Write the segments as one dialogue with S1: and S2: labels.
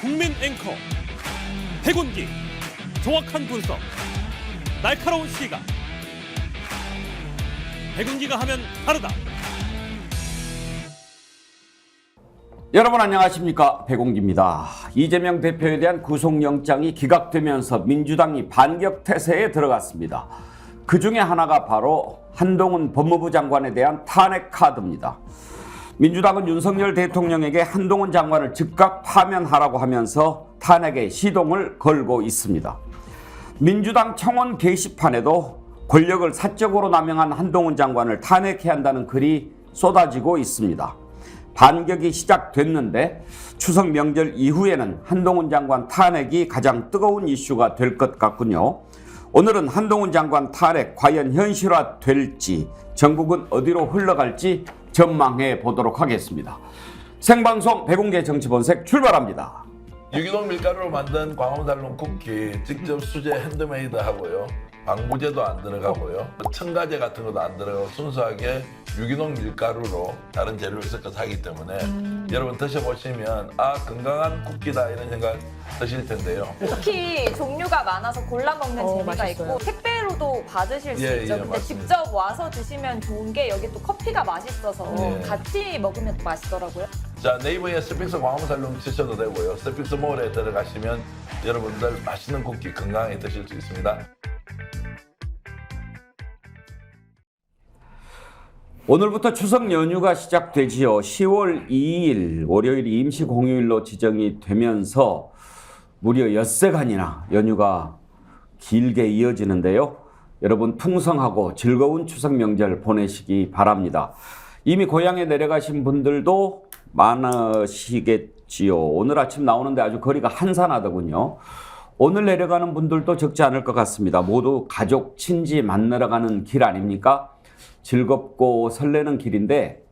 S1: 국민 앵커 백운기, 정확한 분석, 날카로운 시각. 백운기가 하면 다르다.
S2: 여러분 안녕하십니까, 백운기입니다. 이재명 대표에 대한 구속영장이 기각되면서 민주당이 반격태세에 들어갔습니다. 그 중에 하나가 바로 한동훈 법무부 장관에 대한 탄핵 카드입니다. 민주당은 윤석열 대통령에게 한동훈 장관을 즉각 파면하라고 하면서 탄핵에 시동을 걸고 있습니다. 민주당 청원 게시판에도 권력을 사적으로 남용한 한동훈 장관을 탄핵해야 한다는 글이 쏟아지고 있습니다. 반격이 시작됐는데 추석 명절 이후에는 한동훈 장관 탄핵이 가장 뜨거운 이슈가 될 것 같군요. 오늘은 한동훈 장관 탄핵 과연 현실화될지, 전국은 어디로 흘러갈지 전망해 보도록 하겠습니다. 생방송 백운기 정치본색 출발합니다.
S3: 유기농 밀가루로 만든 광화문살롱 쿠키 직접 수제 핸드메이드 하고요. 방부제도 안 들어가고요. 첨가제 같은 것도 안 들어가고 순수하게 유기농 밀가루로 다른 재료를 섞어서 하기 때문에 여러분 드셔보시면 아, 건강한 쿠키다 이런 생각 드실 텐데요.
S4: 쿠키 종류가 많아서 골라 먹는 재미가
S5: 맛있어요.
S4: 있고 택배로도 받으실 수
S3: 예,
S4: 있죠.
S3: 예,
S4: 근데
S3: 맞습니다.
S4: 직접 와서 드시면 좋은 게 여기 또 커피가 맛있어서
S3: 예.
S4: 같이 먹으면 또 맛있더라고요.
S3: 자, 네이버에 스픽스 광화문살롱 치셔도 되고요. 스픽스 몰에 들어가시면 여러분들 맛있는 쿠키 건강하게 드실 수 있습니다.
S2: 오늘부터 추석 연휴가 시작되지요. 10월 2일 월요일이 임시 공휴일로 지정이 되면서 무려 엿새간이나 연휴가 길게 이어지는데요. 여러분 풍성하고 즐거운 추석 명절 보내시기 바랍니다. 이미 고향에 내려가신 분들도 많으시겠지요. 오늘 아침 나오는데 아주 거리가 한산하더군요. 오늘 내려가는 분들도 적지 않을 것 같습니다. 모두 가족, 친지 만나러 가는 길 아닙니까? 즐겁고 설레는 길인데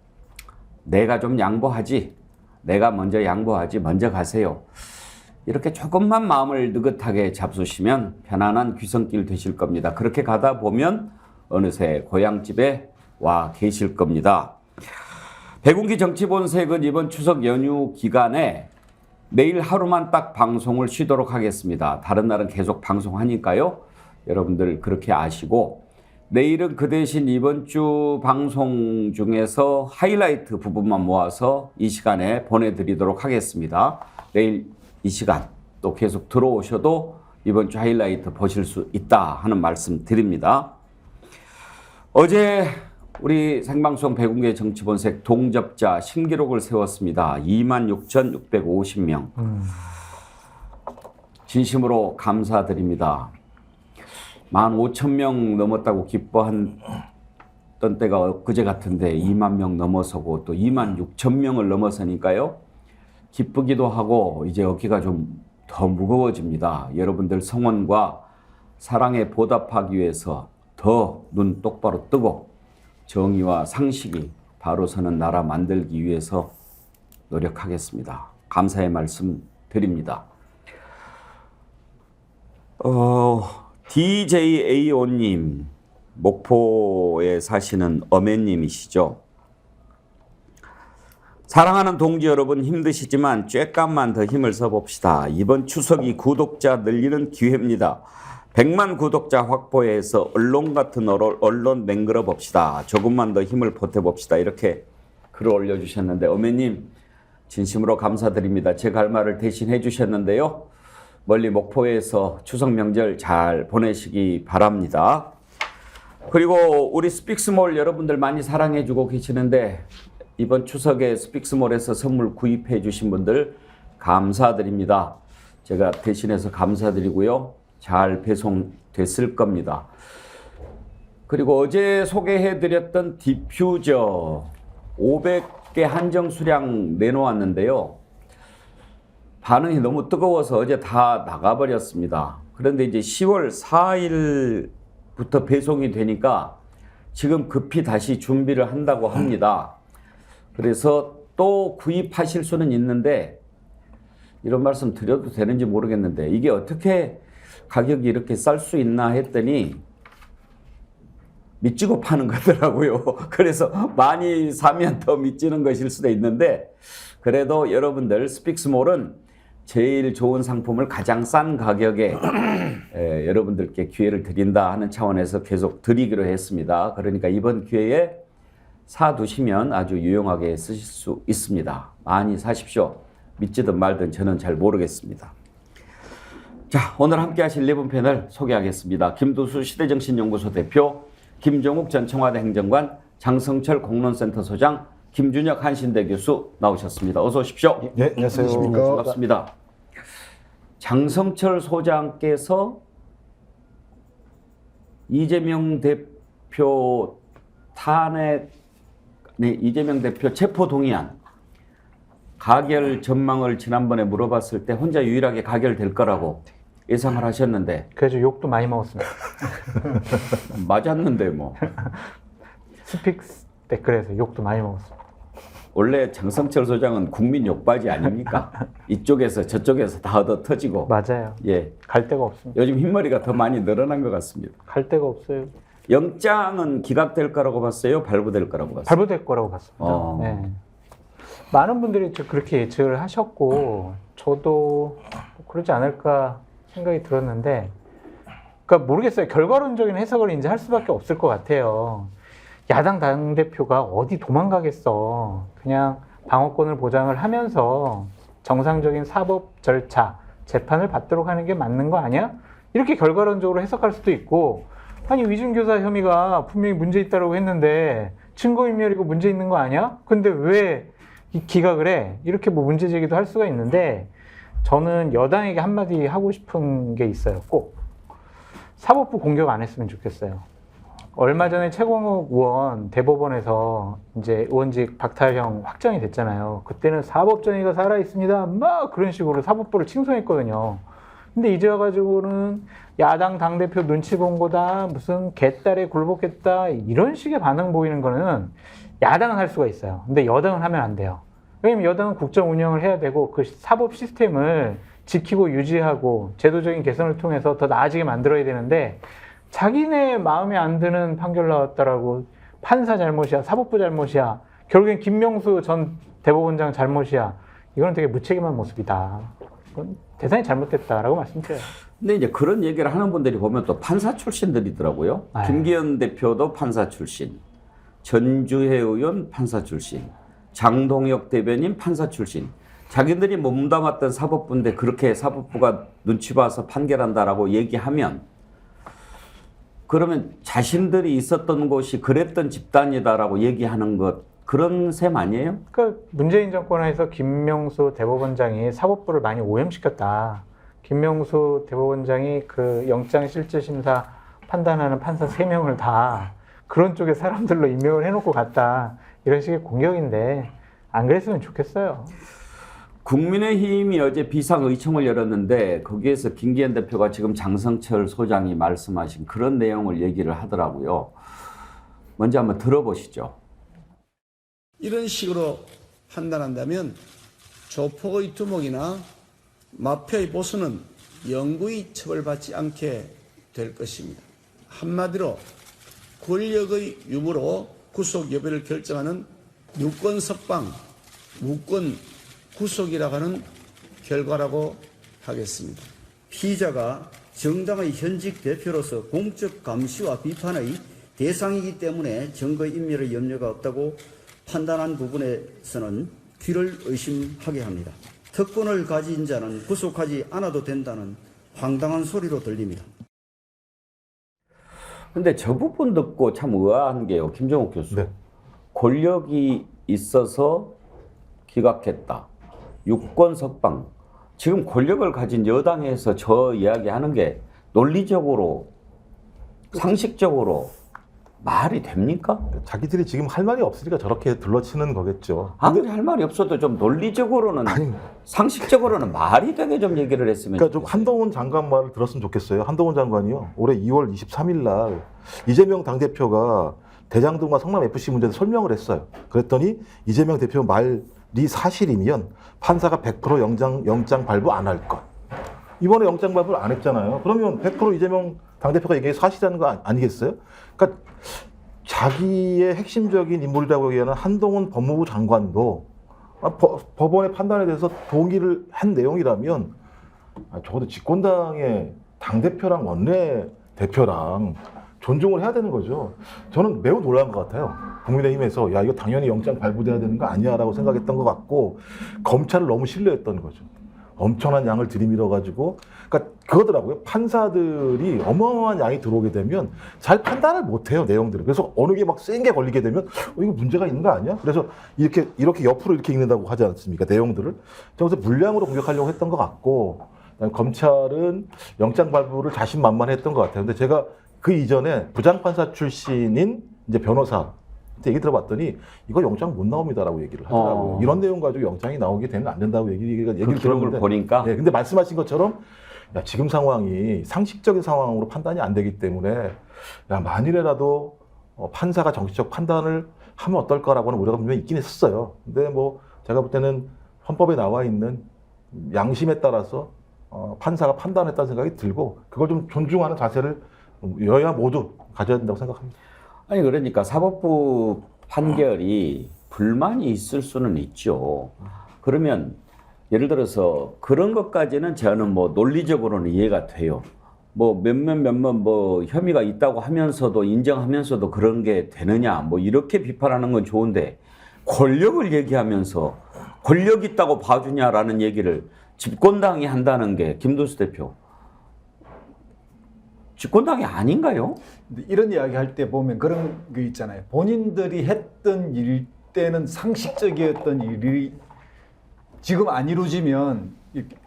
S2: 내가 좀 양보하지, 내가 먼저 양보하지, 먼저 가세요. 이렇게 조금만 마음을 느긋하게 잡수시면 편안한 귀성길 되실 겁니다. 그렇게 가다 보면 어느새 고향집에 와 계실 겁니다. 백운기 정치본색은 이번 추석 연휴 기간에 내일 하루만 딱 방송을 쉬도록 하겠습니다. 다른 날은 계속 방송하니까요. 여러분들 그렇게 아시고, 내일은 그 대신 이번 주 방송 중에서 하이라이트 부분만 모아서 이 시간에 보내드리도록 하겠습니다. 내일 이 시간 또 계속 들어오셔도 이번 주 하이라이트 보실 수 있다 하는 말씀 드립니다. 어제 우리 생방송 백운기 정치본색 동접자 신기록을 세웠습니다. 26,650명. 진심으로 감사드립니다. 15,000명 넘었다고 기뻐했던 때가 엊그제 같은데 2만 명 넘어서고 또 26,000명을 넘어서니까요. 기쁘기도 하고 이제 어깨가 좀 더 무거워집니다. 여러분들 성원과 사랑에 보답하기 위해서 더 눈 똑바로 뜨고 정의와 상식이 바로 서는 나라 만들기 위해서 노력하겠습니다. 감사의 말씀 드립니다. DJAO님, 목포에 사시는 어매님이시죠. 사랑하는 동지 여러분, 힘드시지만 쬐깐만 더 힘을 써봅시다. 이번 추석이 구독자 늘리는 기회입니다. 100만 구독자 확보해서 언론 같은 언론 맹글어 봅시다. 조금만 더 힘을 보태봅시다. 이렇게 글을 올려주셨는데 어매님 진심으로 감사드립니다. 제가 할 말을 대신 해주셨는데요. 멀리 목포에서 추석 명절 잘 보내시기 바랍니다. 그리고 우리 스픽스몰 여러분들 많이 사랑해주고 계시는데 이번 추석에 스픽스몰에서 선물 구입해 주신 분들 감사드립니다. 제가 대신해서 감사드리고요. 잘 배송됐을 겁니다. 그리고 어제 소개해드렸던 디퓨저 500개 한정 수량 내놓았는데요. 반응이 너무 뜨거워서 어제 다 나가버렸습니다. 그런데 이제 10월 4일부터 배송이 되니까 지금 급히 다시 준비를 한다고 합니다. 그래서 또 구입하실 수는 있는데 이런 말씀 드려도 되는지 모르겠는데 이게 어떻게 가격이 이렇게 쌀 수 있나 했더니 밑지고 파는 거더라고요. 그래서 많이 사면 더 밑지는 것일 수도 있는데 그래도 여러분들 스픽스몰은 제일 좋은 상품을 가장 싼 가격에 여러분들께 기회를 드린다 하는 차원에서 계속 드리기로 했습니다. 그러니까 이번 기회에 사두시면 아주 유용하게 쓰실 수 있습니다. 많이 사십시오. 믿지든 말든 저는 잘 모르겠습니다. 자, 오늘 함께 하실 네 분 패널 소개하겠습니다. 김두수 시대정신연구소 대표, 김종욱 전 청와대 행정관, 장성철 공론센터 소장, 김준혁 한신대 교수 나오셨습니다. 어서 오십시오.
S5: 네, 안녕하세요.
S2: 반갑습니다. 장성철 소장께서 이재명 대표 이재명 대표 체포 동의안 가결 전망을 지난번에 물어봤을 때 혼자 유일하게 가결될 거라고 예상을 하셨는데
S5: 그래서 욕도 많이 먹었습니다.
S2: 맞았는데 뭐.
S5: 스픽스 댓글에서 욕도 많이 먹었습니다.
S2: 원래 장성철 소장은 국민 욕바지 아닙니까? 이쪽에서 저쪽에서 다 얻어 터지고.
S5: 맞아요.
S2: 예.
S5: 갈 데가 없습니다.
S2: 요즘 흰머리가 더 많이 늘어난 것 같습니다.
S5: 갈 데가 없어요.
S2: 영장은 기각될 거라고 봤어요? 발부될 거라고 봤어요?
S5: 발부될 거라고 봤습니다. 네. 많은 분들이 그렇게 예측을 하셨고 저도 그러지 않을까 생각이 들었는데 그러니까 모르겠어요. 결과론적인 해석을 이제 할 수밖에 없을 것 같아요. 야당 당대표가 어디 도망가겠어. 그냥 방어권을 보장을 하면서 정상적인 사법 절차, 재판을 받도록 하는 게 맞는 거 아니야? 이렇게 결과론적으로 해석할 수도 있고 아니 위증교사 혐의가 분명히 문제 있다고 했는데 증거인멸이고 문제 있는 거 아니야? 근데 왜 기각을 해? 이렇게 뭐 문제 제기도 할 수가 있는데 저는 여당에게 한마디 하고 싶은 게 있어요. 꼭 사법부 공격 안 했으면 좋겠어요. 얼마 전에 최광욱 의원 대법원에서 이제 의원직 박탈형 확정이 됐잖아요. 그때는 사법정의가 살아있습니다. 막 그런 식으로 사법부를 칭송했거든요. 근데 이제 와가지고는 야당 당대표 눈치 본 거다, 무슨 개딸에 굴복했다, 이런 식의 반응 보이는 거는 야당은 할 수가 있어요. 근데 여당은 하면 안 돼요. 왜냐면 여당은 국정 운영을 해야 되고 그 사법 시스템을 지키고 유지하고 제도적인 개선을 통해서 더 나아지게 만들어야 되는데 자기네 마음에 안 드는 판결 나왔다라고 판사 잘못이야, 사법부 잘못이야, 결국엔 김명수 전 대법원장 잘못이야. 이건 되게 무책임한 모습이다. 이건 대단히 잘못됐다라고 말씀드려요.
S2: 근데 이제 그런 얘기를 하는 분들이 보면 또 판사 출신들이더라고요.
S5: 아유.
S2: 김기현 대표도 판사 출신, 전주혜 의원 판사 출신, 장동혁 대변인 판사 출신. 자기들이 몸담았던 사법부인데 그렇게 사법부가 눈치 봐서 판결한다라고 얘기하면 그러면 자신들이 있었던 곳이 그랬던 집단이다라고 얘기하는 것 그런 셈 아니에요?
S5: 그러니까 문재인 정권에서 김명수 대법원장이 사법부를 많이 오염시켰다. 김명수 대법원장이 그 영장실질심사 판단하는 판사 3명을 다 그런 쪽의 사람들로 임명을 해놓고 갔다. 이런 식의 공격인데 안 그랬으면 좋겠어요.
S2: 국민의힘이 어제 비상의총을 열었는데 거기에서 김기현 대표가 지금 장성철 소장이 말씀하신 그런 내용을 얘기를 하더라고요. 먼저 한번 들어보시죠.
S6: 이런 식으로 판단한다면 조폭의 두목이나 마피아의 보수는 영구히 처벌받지 않게 될 것입니다. 한마디로 권력의 유무로 구속 여부를 결정하는 유권 석방, 무권 구속이라고 하는 결과라고 하겠습니다. 피의자가 정당의 현직 대표로서 공적 감시와 비판의 대상이기 때문에 증거인멸의 염려가 없다고 판단한 부분에서는 귀를 의심하게 합니다. 특권을 가진 자는 구속하지 않아도 된다는 황당한 소리로 들립니다.
S2: 근데 저 부분 듣고 참 의아한 게요. 김종욱 교수.
S5: 네.
S2: 권력이 있어서 기각했다. 유권 석방. 지금 권력을 가진 여당에서 저 이야기하는 게 논리적으로 상식적으로 말이 됩니까?
S7: 자기들이 지금 할 말이 없으니까 저렇게 둘러치는 거겠죠.
S2: 아무리 할 말이 없어도 좀 논리적으로는 상식적으로는 말이 되게 좀 얘기를 했으면
S7: 그러니까 좀
S2: 좋겠어요.
S7: 한동훈 장관 말을 들었으면 좋겠어요. 한동훈 장관이요. 올해 2월 23일 날 이재명 당대표가 대장동과 성남FC 문제에 설명을 했어요. 그랬더니 이재명 대표 말이 사실이면 판사가 100% 영장 발부 안 할 것. 이번에 영장 발부를 안 했잖아요. 그러면 100% 이재명 당대표가 이게 사실이라는 거 아니겠어요? 그러니까 자기의 핵심적인 인물이라고 얘기하는 한동훈 법무부 장관도 법원의 판단에 대해서 동의를 한 내용이라면 적어도 집권당의 당대표랑 원내대표랑 존중을 해야 되는 거죠. 저는 매우 놀란 것 같아요. 국민의힘에서 야 이거 당연히 영장 발부돼야 되는 거 아니야 라고 생각했던 것 같고 검찰을 너무 신뢰했던 거죠. 엄청난 양을 들이밀어가지고 그러니까 그거더라고요. 판사들이 어마어마한 양이 들어오게 되면 잘 판단을 못해요 내용들을. 그래서 어느 게 막 센 게 걸리게 되면 이거 문제가 있는 거 아니야? 그래서 이렇게 옆으로 이렇게 읽는다고 하지 않습니까 내용들을. 그래서 물량으로 공격하려고 했던 것 같고 검찰은 영장 발부를 자신만만했던 것 같아요. 근데 제가 그 이전에 부장판사 출신인 이제 변호사 얘기 들어봤더니 이거 영장 못 나옵니다라고 얘기를 하더라고요. 이런 내용 가지고 영장이 나오게 되면 안 된다고 얘기를
S2: 기록을
S7: 들었는데
S2: 보니까.
S7: 네, 근데 말씀하신 것처럼 야, 지금 상황이 상식적인 상황으로 판단이 안 되기 때문에 야, 만일에라도 판사가 정치적 판단을 하면 어떨까라고는 우려가 분명히 있긴 했었어요. 근데 뭐 제가 볼 때는 헌법에 나와 있는 양심에 따라서 판사가 판단했다는 생각이 들고 그걸 좀 존중하는 자세를 여야 모두 가져야 된다고 생각합니다.
S2: 아니 그러니까 사법부 판결이 불만이 있을 수는 있죠. 그러면 예를 들어서 그런 것까지는 저는 뭐 논리적으로는 이해가 돼요. 뭐 몇몇 뭐 혐의가 있다고 하면서도 인정하면서도 그런 게 되느냐 뭐 이렇게 비판하는 건 좋은데 권력을 얘기하면서 권력 있다고 봐주냐라는 얘기를 집권당이 한다는 게 김도수 대표 집권당이 아닌가요?
S8: 근데 이런 이야기 할 때 보면 그런 거 있잖아요. 본인들이 했던 일 때는 상식적이었던 일이 지금 안 이루어지면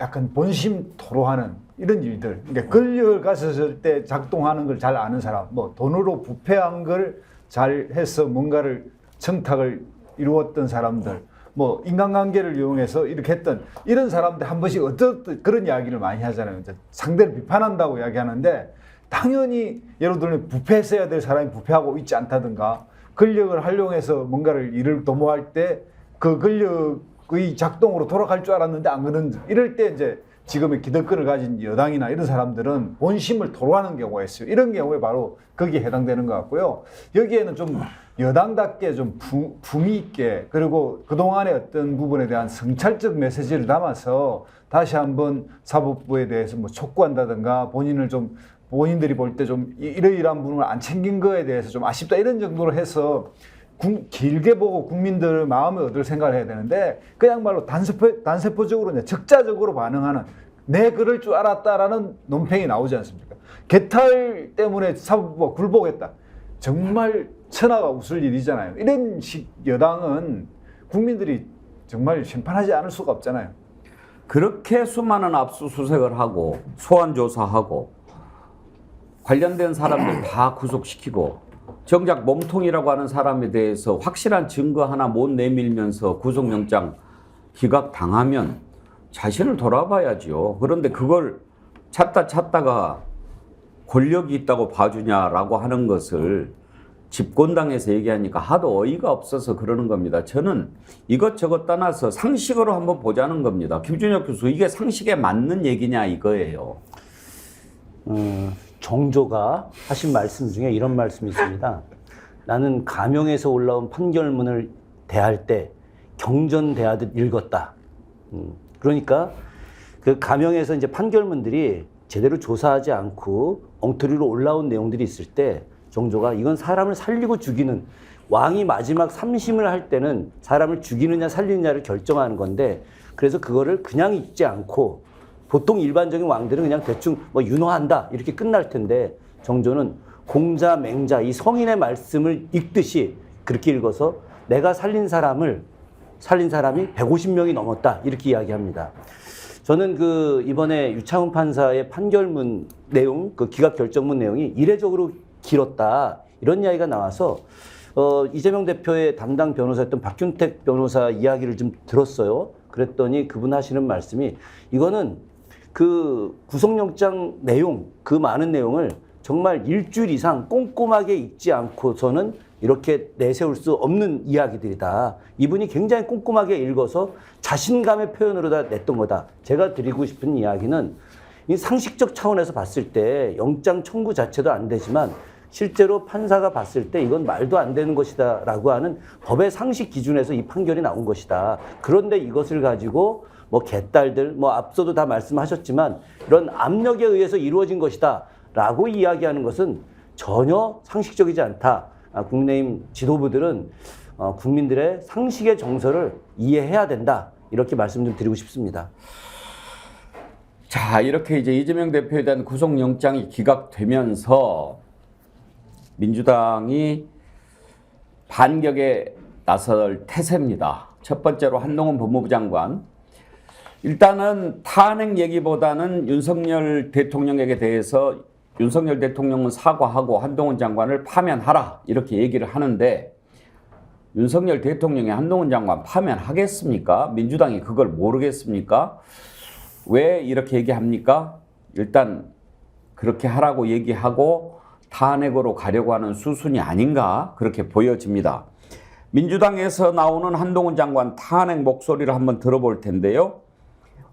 S8: 약간 본심 토로하는 이런 일들. 그러니까 권력을 가졌을 때 작동하는 걸 잘 아는 사람, 뭐 돈으로 부패한 걸 잘 해서 뭔가를 청탁을 이루었던 사람들, 뭐 인간관계를 이용해서 이렇게 했던 이런 사람들 한 번씩 어떤 그런 이야기를 많이 하잖아요. 이제 상대를 비판한다고 이야기하는데 당연히 예를 들면 부패했어야 될 사람이 부패하고 있지 않다든가 권력을 활용해서 뭔가를 일을 도모할 때 그 권력의 작동으로 돌아갈 줄 알았는데 안 그런 이럴 때 이제 지금의 기득권을 가진 여당이나 이런 사람들은 본심을 토로하는 경우가 있어요. 이런 경우에 바로 거기에 해당되는 것 같고요. 여기에는 좀 여당답게 좀 품위 있게 그리고 그동안의 어떤 부분에 대한 성찰적 메시지를 담아서 다시 한번 사법부에 대해서 뭐 촉구한다든가 본인들이 볼 때 좀 이러이러한 부분을 안 챙긴 거에 대해서 좀 아쉽다 이런 정도로 해서 길게 보고 국민들 마음을 얻을 생각을 해야 되는데 그야말로 단세포적으로 이제 적자적으로 반응하는 내 그럴 줄 알았다라는 논평이 나오지 않습니까? 개탈 때문에 사법부가 굴복했다. 정말 천하가 웃을 일이잖아요. 이런 식 여당은 국민들이 정말 심판하지 않을 수가 없잖아요.
S2: 그렇게 수많은 압수수색을 하고 소환 조사하고 관련된 사람들 다 구속시키고 정작 몸통이라고 하는 사람에 대해서 확실한 증거 하나 못 내밀면서 구속영장 기각당하면 자신을 돌아봐야죠. 그런데 그걸 찾다가 권력이 있다고 봐주냐라고 하는 것을 집권당에서 얘기하니까 하도 어이가 없어서 그러는 겁니다. 저는 이것저것 떠나서 상식으로 한번 보자는 겁니다. 김준혁 교수, 이게 상식에 맞는 얘기냐 이거예요.
S9: 정조가 하신 말씀 중에 이런 말씀이 있습니다. 나는 감형에서 올라온 판결문을 대할 때 경전대하듯 읽었다. 그러니까 그 감형에서 이제 판결문들이 제대로 조사하지 않고 엉터리로 올라온 내용들이 있을 때 정조가 이건 사람을 살리고 죽이는 왕이 마지막 삼심을 할 때는 사람을 죽이느냐 살리느냐를 결정하는 건데 그래서 그거를 그냥 읽지 않고 보통 일반적인 왕들은 그냥 대충 뭐 윤호한다 이렇게 끝날 텐데 정조는 공자, 맹자 이 성인의 말씀을 읽듯이 그렇게 읽어서 내가 살린 사람이 150명이 넘었다 이렇게 이야기합니다. 저는 그 이번에 유창훈 판사의 판결문 내용, 그 기각 결정문 내용이 이례적으로 길었다 이런 이야기가 나와서 이재명 대표의 담당 변호사였던 박균택 변호사 이야기를 좀 들었어요. 그랬더니 그분 하시는 말씀이 이거는 그 구속영장 내용, 그 많은 내용을 정말 일주일 이상 꼼꼼하게 읽지 않고서는 이렇게 내세울 수 없는 이야기들이다. 이분이 굉장히 꼼꼼하게 읽어서 자신감의 표현으로 다 냈던 거다. 제가 드리고 싶은 이야기는 이 상식적 차원에서 봤을 때 영장 청구 자체도 안 되지만 실제로 판사가 봤을 때 이건 말도 안 되는 것이다 라고 하는 법의 상식 기준에서 이 판결이 나온 것이다. 그런데 이것을 가지고 뭐 개딸들, 뭐 앞서도 다 말씀하셨지만 이런 압력에 의해서 이루어진 것이다 라고 이야기하는 것은 전혀 상식적이지 않다. 국민의힘 지도부들은 국민들의 상식의 정서를 이해해야 된다. 이렇게 말씀 좀 드리고 싶습니다.
S2: 자, 이렇게 이제 이재명 대표에 대한 구속영장이 기각되면서 민주당이 반격에 나설 태세입니다. 첫 번째로 한동훈 법무부 장관. 일단은 탄핵 얘기보다는 윤석열 대통령에게 대해서 윤석열 대통령은 사과하고 한동훈 장관을 파면하라 이렇게 얘기를 하는데 윤석열 대통령이 한동훈 장관 파면하겠습니까? 민주당이 그걸 모르겠습니까? 왜 이렇게 얘기합니까? 일단 그렇게 하라고 얘기하고 탄핵으로 가려고 하는 수순이 아닌가 그렇게 보여집니다. 민주당에서 나오는 한동훈 장관 탄핵 목소리를 한번 들어볼 텐데요.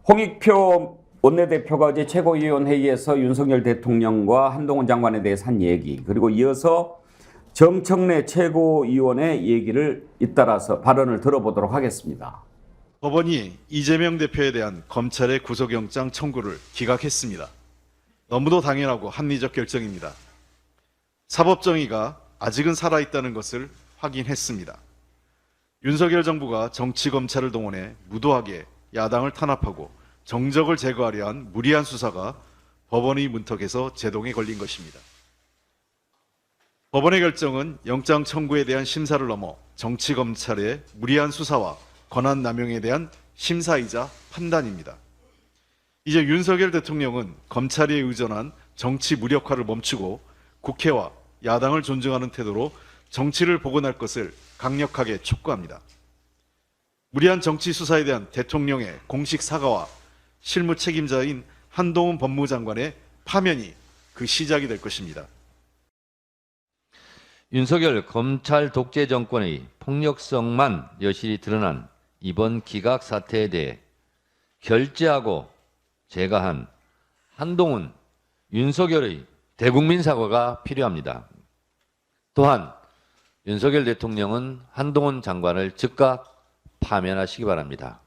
S2: 홍익표 원내대표가 어제 최고위원회의에서 윤석열 대통령과 한동훈 장관에 대해서 한 얘기, 그리고 이어서 정청래 최고위원의 얘기를 잇따라서 발언을 들어보도록 하겠습니다.
S10: 법원이 이재명 대표에 대한 검찰의 구속영장 청구를 기각했습니다. 너무도 당연하고 합리적 결정입니다. 사법정의가 아직은 살아있다는 것을 확인했습니다. 윤석열 정부가 정치검찰을 동원해 무도하게 야당을 탄압하고 정적을 제거하려 한 무리한 수사가 법원의 문턱에서 제동에 걸린 것입니다. 법원의 결정은 영장 청구에 대한 심사를 넘어 정치검찰의 무리한 수사와 권한 남용에 대한 심사이자 판단입니다. 이제 윤석열 대통령은 검찰에 의존한 정치 무력화를 멈추고 국회와 야당을 존중하는 태도로 정치를 복원할 것을 강력하게 촉구합니다. 무리한 정치 수사에 대한 대통령의 공식 사과와 실무 책임자인 한동훈 법무부 장관의 파면이 그 시작이 될 것입니다.
S11: 윤석열 검찰 독재 정권의 폭력성만 여실히 드러난 이번 기각 사태에 대해 결재하고 제거한 한동훈, 윤석열의 대국민 사과가 필요합니다. 또한 윤석열 대통령은 한동훈 장관을 즉각 파면하시기 바랍니다.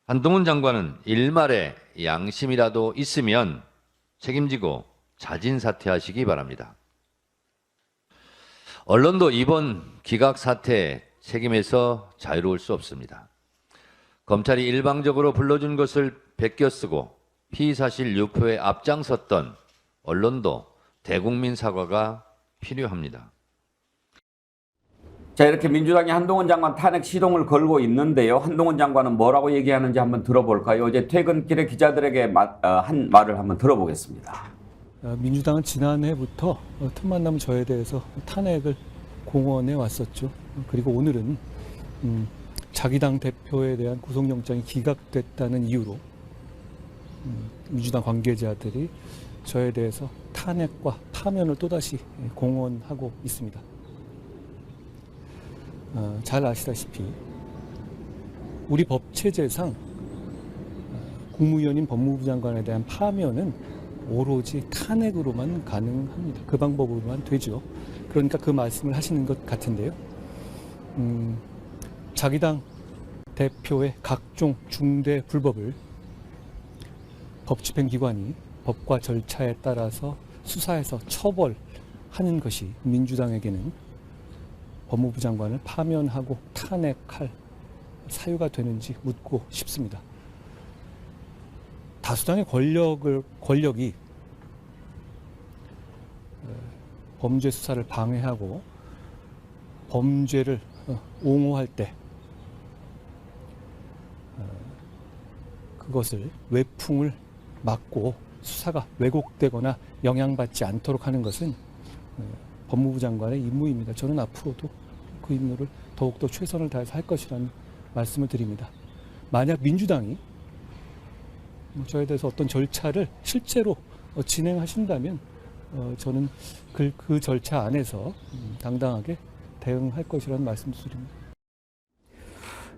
S11: 한동훈 장관은 일말의 양심이라도 있으면 책임지고 자진 사퇴하시기 바랍니다. 언론도 이번 기각 사태의 책임에서 자유로울 수 없습니다. 검찰이 일방적으로 불러준 것을 베껴 쓰고 피의사실 유포에 앞장섰던 언론도 대국민 사과가 필요합니다.
S2: 자, 이렇게 민주당이 한동훈 장관 탄핵 시동을 걸고 있는데요. 한동훈 장관은 뭐라고 얘기하는지 한번 들어볼까요? 어제 퇴근길에 기자들에게 한 말을 한번 들어보겠습니다.
S12: 민주당은 지난해부터 틈만 나면 저에 대해서 탄핵을 공언해 왔었죠. 그리고 오늘은 자기 당 대표에 대한 구속영장이 기각됐다는 이유로 민주당 관계자들이 저에 대해서 탄핵과 파면을 또다시 공언하고 있습니다. 잘 아시다시피 우리 법체제상 국무위원인 법무부 장관에 대한 파면은 오로지 탄핵으로만 가능합니다. 그 방법으로만 되죠. 그러니까 그 말씀을 하시는 것 같은데요. 자기 당 대표의 각종 중대 불법을 법집행기관이 법과 절차에 따라서 수사해서 처벌하는 것이 민주당에게는 법무부 장관을 파면하고 탄핵할 사유가 되는지 묻고 싶습니다. 다수당의 권력이 범죄 수사를 방해하고 범죄를 옹호할 때 그것을 외풍을 막고 수사가 왜곡되거나 영향받지 않도록 하는 것은 법무부 장관의 임무입니다. 저는 앞으로도 그 임무를 더욱더 최선을 다해서 할 것이라는 말씀을 드립니다. 만약 민주당이 저에 대해서 어떤 절차를 실제로 진행하신다면 저는 그 절차 안에서 당당하게 대응할 것이라는 말씀을 드립니다.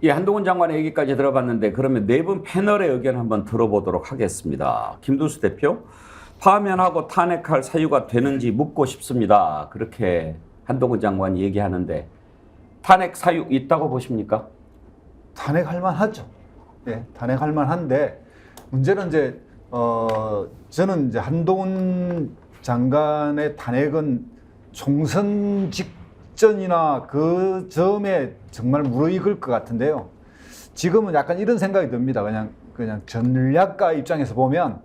S2: 예, 한동훈 장관의 얘기까지 들어봤는데 그러면 네 분 패널의 의견 한번 들어보도록 하겠습니다. 김두수 대표, 파면하고 탄핵할 사유가 되는지 묻고 싶습니다. 그렇게 한동훈 장관이 얘기하는데 탄핵 사유 있다고 보십니까?
S8: 탄핵할 만하죠. 예, 탄핵할 만한데 문제는 이제 저는 이제 한동훈 장관의 탄핵은 총선 직전이나 그 점에 정말 무르익을 것 같은데요. 지금은 약간 이런 생각이 듭니다. 그냥 전략가 입장에서 보면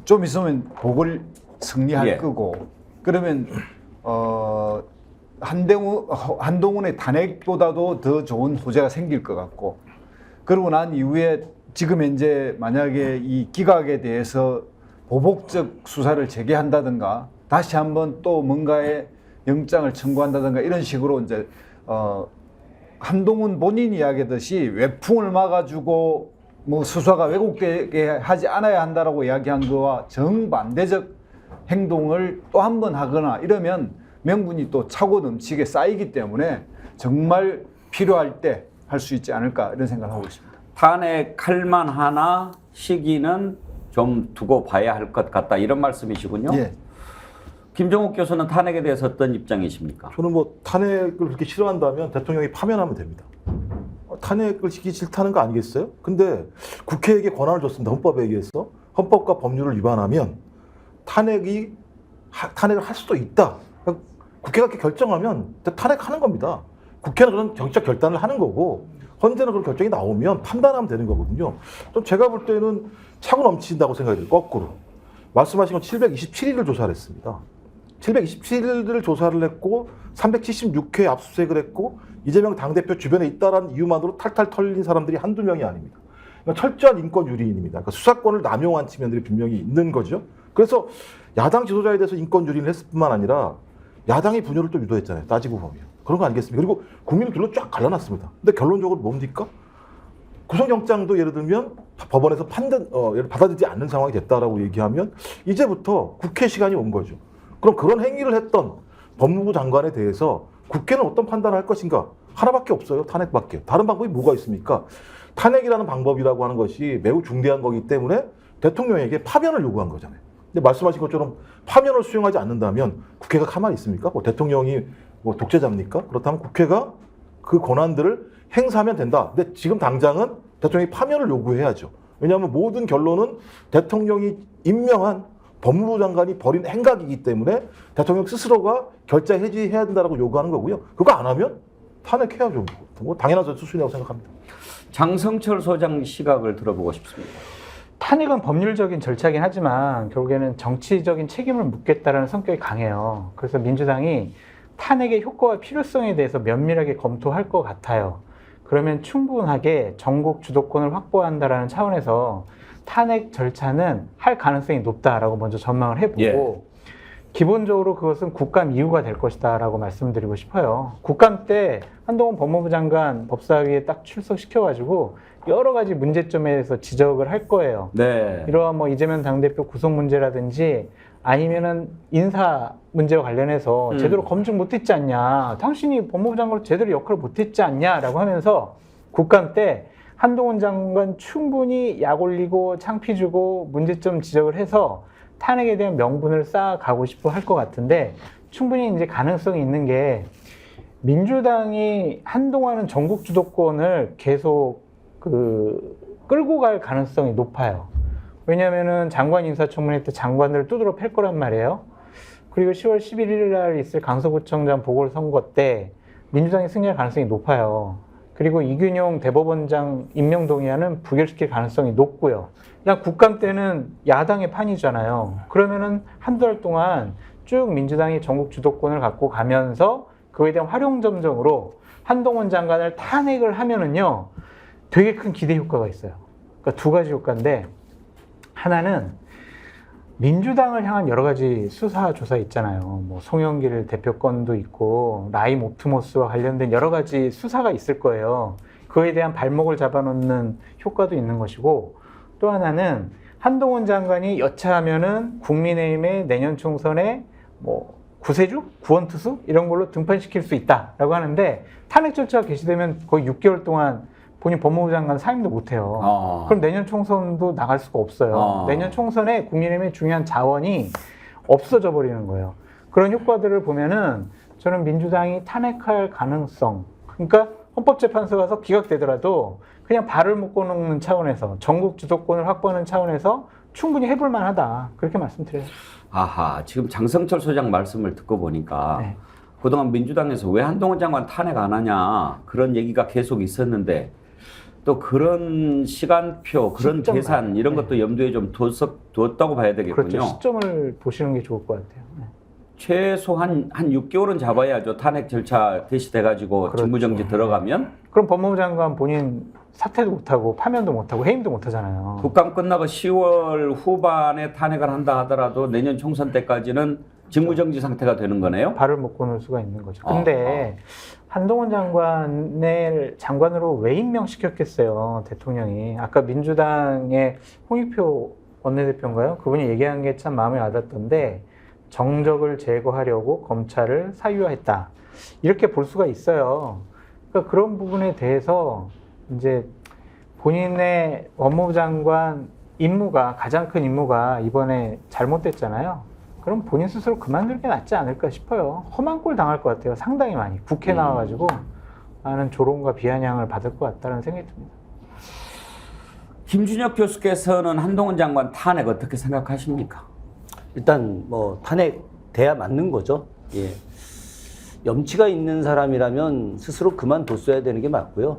S8: 좀 있으면 복을 승리할
S2: 예.
S8: 거고 그러면 한동훈의 탄핵보다도 더 좋은 호재가 생길 것 같고 그러고 난 이후에 지금 현재 만약에 이 기각에 대해서 보복적 수사를 재개한다든가 다시 한번 또 뭔가의 영장을 청구한다든가 이런 식으로 이제 한동훈 본인이 이야기하듯이 외풍을 막아주고 뭐 수사가 왜곡되게 하지 않아야 한다라고 이야기한 거와 정반대적 행동을 또 한 번 하거나 이러면 명분이 또 차고 넘치게 쌓이기 때문에 정말 필요할 때 할 수 있지 않을까 이런 생각을 하고 있습니다.
S2: 탄핵할 만하나 시기는 좀 두고 봐야 할 것 같다 이런 말씀이시군요.
S8: 예.
S2: 김종욱 교수는 탄핵에 대해서 어떤 입장이십니까?
S7: 저는 뭐 탄핵을 그렇게 싫어한다면 대통령이 파면하면 됩니다. 탄핵을 시키기 싫다는 거 아니겠어요? 근데 국회에게 권한을 줬습니다. 헌법에 의해서. 헌법과 법률을 위반하면 탄핵을 할 수도 있다. 국회가 그렇게 결정하면 탄핵하는 겁니다. 국회는 그런 정치적 결단을 하는 거고 헌재는 그런 결정이 나오면 판단하면 되는 거거든요. 좀 제가 볼 때는 차고 넘친다고 생각이 들어요. 거꾸로. 말씀하신 건 727일을 조사를 했습니다. 727일을 조사를 했고 376회 압수수색을 했고 이재명 당대표 주변에 있다라는 이유만으로 탈탈 털린 사람들이 한두 명이 아닙니다. 그러니까 철저한 인권 유린입니다. 그러니까 수사권을 남용한 측면들이 분명히 있는 거죠. 그래서 야당 지도자에 대해서 인권 유린을 했을 뿐만 아니라 야당의 분열을 또 유도했잖아요. 따지고 보면. 그런 거 아니겠습니까? 그리고 국민을 둘로 쫙 갈라놨습니다. 근데 결론적으로 뭡니까? 구속영장도 예를 들면 법원에서 받아들이지 않는 상황이 됐다라고 얘기하면 이제부터 국회 시간이 온 거죠. 그럼 그런 행위를 했던 법무부 장관에 대해서 국회는 어떤 판단을 할 것인가? 하나밖에 없어요. 탄핵밖에. 다른 방법이 뭐가 있습니까? 탄핵이라는 방법이라고 하는 것이 매우 중대한 거기 때문에 대통령에게 파면을 요구한 거잖아요. 근데 말씀하신 것처럼 파면을 수용하지 않는다면 국회가 가만히 있습니까? 뭐 대통령이 뭐 독재자입니까? 그렇다면 국회가 그 권한들을 행사하면 된다. 근데 지금 당장은 대통령이 파면을 요구해야죠. 왜냐하면 모든 결론은 대통령이 임명한 법무부 장관이 벌인 행각이기 때문에 대통령 스스로가 결자 해지해야 된다고 요구하는 거고요. 그거 안 하면 탄핵해야죠. 뭐 당연한 수순이라고 생각합니다.
S2: 장성철 소장 시각을 들어보고 싶습니다.
S5: 탄핵은 법률적인 절차긴 하지만 결국에는 정치적인 책임을 묻겠다라는 성격이 강해요. 그래서 민주당이 탄핵의 효과와 필요성에 대해서 면밀하게 검토할 것 같아요. 그러면 충분하게 전국 주도권을 확보한다라는 차원에서 탄핵 절차는 할 가능성이 높다라고 먼저 전망을 해보고
S2: 예.
S5: 기본적으로 그것은 국감 이후가 될 것이다라고 말씀드리고 싶어요. 국감 때 한동훈 법무부 장관 법사위에 딱 출석시켜가지고 여러 가지 문제점에 대해서 지적을 할 거예요.
S2: 네.
S5: 이러한 뭐 이재명 당대표 구속 문제라든지 아니면은 인사 문제와 관련해서 제대로 검증 못했지 않냐, 당신이 법무부 장관으로 제대로 역할을 못했지 않냐라고 하면서 국감 때 한동훈 장관 충분히 약 올리고 창피 주고 문제점 지적을 해서 탄핵에 대한 명분을 쌓아가고 싶어 할 것 같은데 충분히 이제 가능성이 있는 게 민주당이 한동안은 전국 주도권을 계속 끌고 갈 가능성이 높아요. 왜냐면은 장관 인사청문회 때 장관들을 두드러 팰 거란 말이에요. 그리고 10월 11일 날 있을 강서구청장 보궐선거 때 민주당이 승리할 가능성이 높아요. 그리고 이균용 대법원장 임명 동의안은 부결시킬 가능성이 높고요. 그냥 국감 때는 야당의 판이잖아요. 그러면은 한두 달 동안 쭉 민주당이 전국 주도권을 갖고 가면서 그에 대한 활용점정으로 한동훈 장관을 탄핵을 하면은요, 되게 큰 기대 효과가 있어요. 그러니까 두 가지 효과인데, 하나는 민주당을 향한 여러 가지 수사 조사 있잖아요. 뭐 송영길 대표 건도 있고 라임 옵티머스와 관련된 여러 가지 수사가 있을 거예요. 그에 대한 발목을 잡아놓는 효과도 있는 것이고, 또 하나는 한동훈 장관이 여차하면은 국민의힘의 내년 총선에 뭐 구세주, 구원투수 이런 걸로 등판시킬 수 있다라고 하는데 탄핵 절차가 개시되면 거의 6개월 동안 본인 법무부 장관 사임도 못해요. 그럼 내년 총선도 나갈 수가 없어요. 내년 총선에 국민의힘의 중요한 자원이 없어져 버리는 거예요. 그런 효과들을 보면은 저는 민주당이 탄핵할 가능성, 그러니까 헌법재판소 가서 기각되더라도 그냥 발을 묶어놓는 차원에서 전국 주도권을 확보하는 차원에서 충분히 해볼 만하다. 그렇게 말씀드려요.
S2: 아하, 지금 장성철 소장 말씀을 듣고 보니까
S5: 네.
S2: 그동안 민주당에서 왜 한동훈 장관 탄핵 안 하냐 그런 얘기가 계속 있었는데 또 그런 시간표, 그런
S5: 시점
S2: 계산 이런 것도 염두에 좀 두었다고 봐야 되겠군요.
S5: 그렇죠. 시점을 보시는 게 좋을 것 같아요. 네.
S2: 최소 한 6개월은 잡아야죠. 탄핵 절차 개시돼가지고
S5: 그렇죠.
S2: 직무정지 들어가면.
S5: 그럼 법무부 장관 본인 사퇴도 못하고 파면도 못하고 해임도 못하잖아요.
S2: 국감 끝나고 10월 후반에 탄핵을 한다 하더라도 내년 총선 때까지는 직무정지 상태가 되는 거네요.
S5: 발을 묶어놓을 수가 있는 거죠. 근데 한동훈 장관으로 왜 임명시켰겠어요, 대통령이. 아까 민주당의 홍익표 원내대표인가요? 그분이 얘기한 게 참 마음에 와닿던데 정적을 제거하려고 검찰을 사유화했다. 이렇게 볼 수가 있어요. 그러니까 그런 부분에 대해서 이제 본인의 법무부 장관 임무가, 가장 큰 임무가 이번에 잘못됐잖아요. 그럼 본인 스스로 그만두는 게 낫지 않을까 싶어요. 험한 꼴 당할 것 같아요. 상당히 많이. 국회 나와가지고 많은 조롱과 비아냥을 받을 것 같다는 생각이 듭니다.
S2: 김준혁 교수께서는 한동훈 장관 탄핵 어떻게 생각하십니까?
S9: 일단 뭐 탄핵 돼야 맞는 거죠. 예. 염치가 있는 사람이라면 스스로 그만뒀어야 되는 게 맞고요.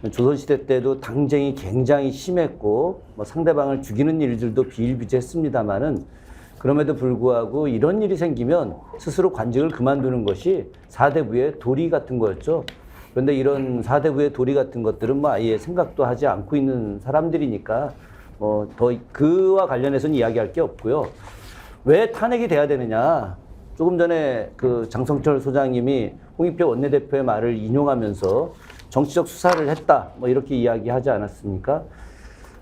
S9: 조선시대 때도 당쟁이 굉장히 심했고 뭐 상대방을 죽이는 일들도 비일비재했습니다만은 그럼에도 불구하고 이런 일이 생기면 스스로 관직을 그만두는 것이 사대부의 도리 같은 거였죠. 그런데 이런 사대부의 도리 같은 것들은 뭐 아예 생각도 하지 않고 있는 사람들이니까 뭐 더 그와 관련해서는 이야기할 게 없고요. 왜 탄핵이 돼야 되느냐? 조금 전에 그 장성철 소장님이 홍익표 원내대표의 말을 인용하면서 정치적 수사를 했다, 뭐 이렇게 이야기하지 않았습니까?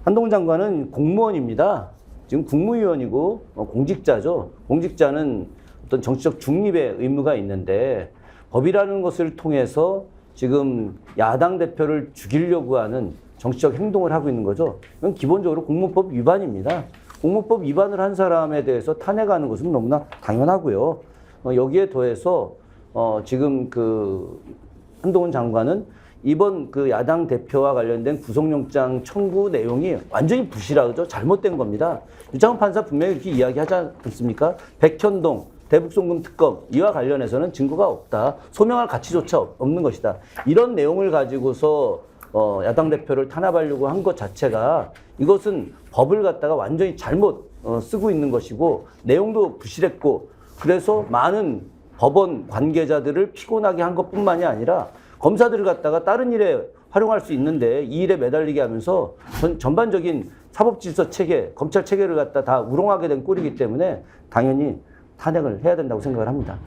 S9: 한동훈 장관은 공무원입니다. 지금 국무위원이고 공직자죠. 공직자는 어떤 정치적 중립의 의무가 있는데 법이라는 것을 통해서 지금 야당 대표를 죽이려고 하는 정치적 행동을 하고 있는 거죠. 이건 기본적으로 공무법 위반입니다. 공무법 위반을 한 사람에 대해서 탄핵하는 것은 너무나 당연하고요. 여기에 더해서 지금 그 한동훈 장관은 이번 그 야당 대표와 관련된 구속영장 청구 내용이 완전히 부실하죠. 잘못된 겁니다. 유창훈 판사 분명히 이렇게 이야기하지 않습니까? 백현동, 대북송금 특검 이와 관련해서는 증거가 없다. 소명할 가치조차 없는 것이다. 이런 내용을 가지고서 야당 대표를 탄압하려고 한 것 자체가 이것은 법을 갖다가 완전히 잘못 쓰고 있는 것이고 내용도 부실했고 그래서 많은 법원 관계자들을 피곤하게 한 것뿐만이 아니라 검사들을 갖다가 다른 일에 활용할 수 있는데 이 일에 매달리게 하면서 전반적인 사법질서 체계, 검찰 체계를 갖다 다 우롱하게 된 꼴이기 때문에 당연히 탄핵을 해야 된다고 생각을 합니다.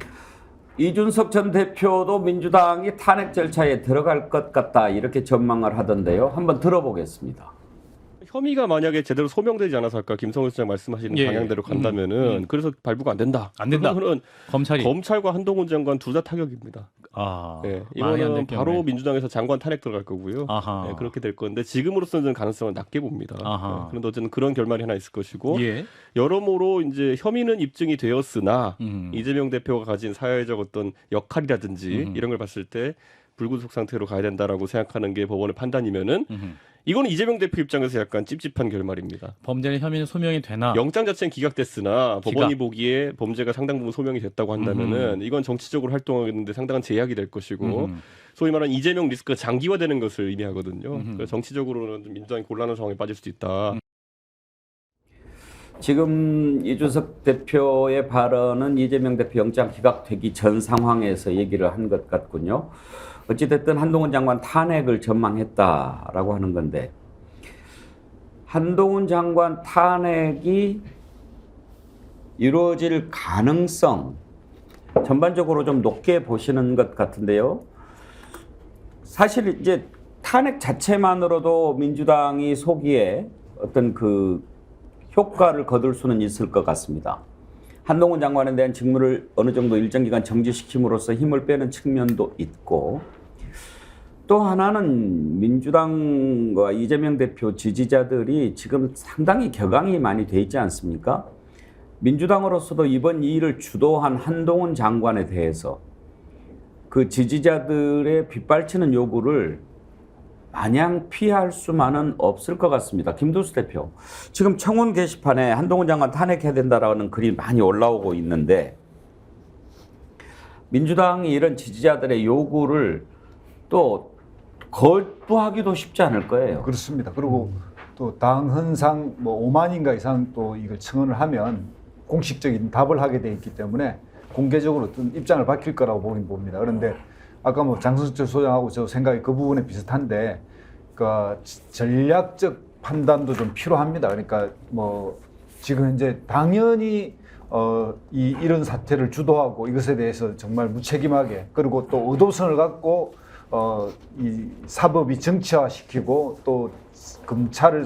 S2: 이준석 전 대표도 민주당이 탄핵 절차에 들어갈 것 같다 이렇게 전망을 하던데요. 한번 들어보겠습니다.
S1: 혐의가 만약에 제대로 소명되지 않아서 아까 김성훈 소장 말씀하시는 방향대로 간다면은 그래서 발부가 안 된다.
S12: 안 된다.
S1: 그거는
S12: 검찰이
S1: 검찰과 한동훈 장관 둘 다 타격입니다.
S12: 만약에
S1: 이거는
S12: 안
S1: 바로
S12: 때문에.
S1: 민주당에서 장관 탄핵 들어갈 거고요. 그렇게 될 건데 지금으로서는 가능성을 낮게 봅니다. 그런데 어쨌든 그런 결말이 하나 있을 것이고 여러모로 이제 혐의는 입증이 되었으나 이재명 대표가 가진 사회적 어떤 역할이라든지 이런 걸 봤을 때 불구속 상태로 가야 된다라고 생각하는 게 법원의 판단이면은 이거는 이재명 대표 입장에서 약간 찝찝한 결말입니다.
S12: 범죄의 혐의는 소명이 되나?
S1: 영장 자체는 기각됐으나 법원이 보기에 범죄가 상당 부분 소명이 됐다고 한다면은 이건 정치적으로 활동하겠는데 상당한 제약이 될 것이고 소위 말하는 이재명 리스크가 장기화되는 것을 의미하거든요. 그래서 정치적으로는 좀 민주당이 곤란한 상황에 빠질 수도 있다.
S2: 지금 이준석 대표의 발언은 이재명 대표 영장 기각되기 전 상황에서 얘기를 한 것 같군요. 어찌됐든 한동훈 장관 탄핵을 전망했다라고 하는 건데 한동훈 장관 탄핵이 이루어질 가능성 전반적으로 좀 높게 보시는 것 같은데요. 사실 이제 탄핵 자체만으로도 민주당이 소기에 어떤 그 효과를 거둘 수는 있을 것 같습니다. 한동훈 장관에 대한 직무를 어느 정도 일정 기간 정지시킴으로써 힘을 빼는 측면도 있고 또 하나는 민주당과 이재명 대표 지지자들이 지금 상당히 격앙이 많이 돼 있지 않습니까? 민주당으로서도 이번 이 일을 주도한 한동훈 장관에 대해서 그 지지자들의 빗발치는 요구를 마냥 피할 수만은 없을 것 같습니다. 김두수 대표, 지금 청원 게시판에 한동훈 장관 탄핵해야 된다라는 글이 많이 올라오고 있는데 민주당이 이런 지지자들의 요구를 또 거부하기도 쉽지 않을 거예요.
S8: 그렇습니다. 그리고 또 당헌상 뭐 5만인가 이상 또 이걸 청원을 하면 공식적인 답을 하게 돼 있기 때문에 공개적으로 어떤 입장을 밝힐 거라고 보긴 봅니다. 그런데 아까 뭐 장성철 소장하고 저 생각이 그 부분에 비슷한데, 그러니까 전략적 판단도 좀 필요합니다. 그러니까 뭐 지금 현재 당연히 이런 사태를 주도하고 이것에 대해서 정말 무책임하게, 그리고 또 의도성을 갖고 이 사법이 정치화시키고 또 검찰을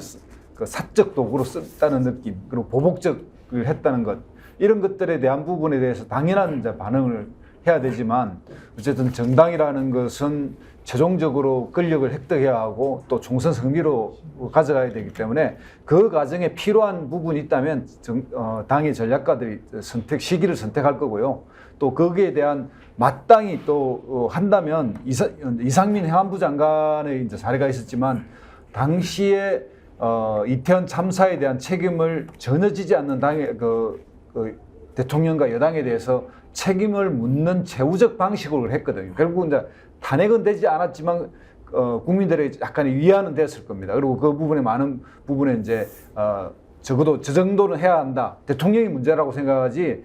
S8: 그 사적 도구로 썼다는 느낌, 그리고 보복적을 했다는 것, 이런 것들에 대한 부분에 대해서 당연한 이제 반응을 해야 되지만, 어쨌든 정당이라는 것은 최종적으로 권력을 획득해야 하고 또 총선 승리로 가져가야 되기 때문에 그 과정에 필요한 부분이 있다면 당의 전략가들이 시기를 선택할 거고요. 또 거기에 대한 마땅히 또 한다면 이상민 행안부 장관의 이제 사례가 있었지만, 당시에 이태원 참사에 대한 책임을 전혀 지지 않는 당의 그 대통령과 여당에 대해서 책임을 묻는 제후적 방식으로 했거든요. 결국 이제 탄핵은 되지 않았지만 국민들의 약간의 위안은 됐을 겁니다. 그리고 그 부분에 많은 부분에 이제 적어도 저 정도는 해야 한다. 대통령이 문제라고 생각하지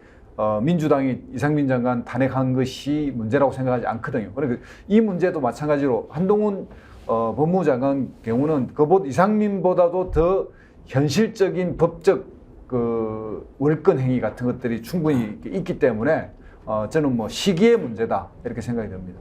S8: 민주당이 이상민 장관 탄핵한 것이 문제라고 생각하지 않거든요. 그러니까 이 문제도 마찬가지로 한동훈 법무부 장관 경우는 이상민보다도 더 현실적인 법적 그 월권 행위 같은 것들이 충분히 있기 때문에 저는 뭐 시기의 문제다 이렇게 생각이 듭니다.